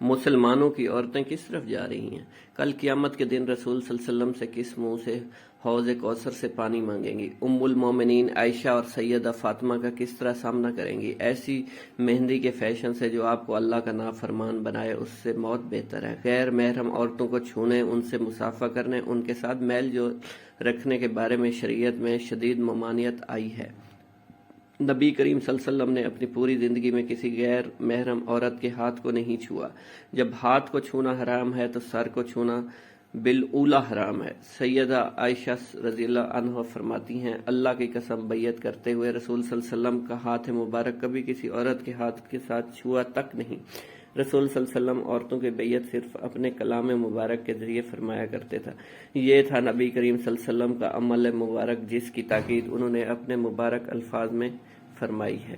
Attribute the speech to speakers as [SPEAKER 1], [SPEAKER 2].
[SPEAKER 1] مسلمانوں کی عورتیں کس طرف جا رہی ہیں؟ کل قیامت کے دن رسول صلی اللہ علیہ وسلم سے کس منہ سے حوض کوثر سے پانی مانگیں گی؟ ام المومنین عائشہ اور سیدہ فاطمہ کا کس طرح سامنا کریں گی؟ ایسی مہندی کے فیشن سے جو آپ کو اللہ کا نافرمان بنائے اس سے موت بہتر ہے۔ غیر محرم عورتوں کو چھونے، ان سے مصافحہ کرنے، ان کے ساتھ میل جو رکھنے کے بارے میں شریعت میں شدید ممانعت آئی ہے۔ نبی کریم صلی اللہ علیہ وسلم نے اپنی پوری زندگی میں کسی غیر محرم عورت کے ہاتھ کو نہیں چھوا۔ جب ہاتھ کو چھونا حرام ہے تو سر کو چھونا بالاولیٰ حرام ہے۔ سیدہ عائشہ رضی اللہ عنہا فرماتی ہیں، اللہ کی قسم بیعت کرتے ہوئے رسول صلی اللہ علیہ وسلم کا ہاتھ مبارک کبھی کسی عورت کے ہاتھ کے ساتھ چھوا تک نہیں۔ رسول صلی اللہ علیہ وسلم عورتوں کی بیعت صرف اپنے کلام مبارک کے ذریعے فرمایا کرتے تھا۔ یہ تھا نبی کریم صلی اللہ علیہ وسلم کا عمل مبارک جس کی تاکید انہوں نے اپنے مبارک الفاظ میں فرمائی ہے۔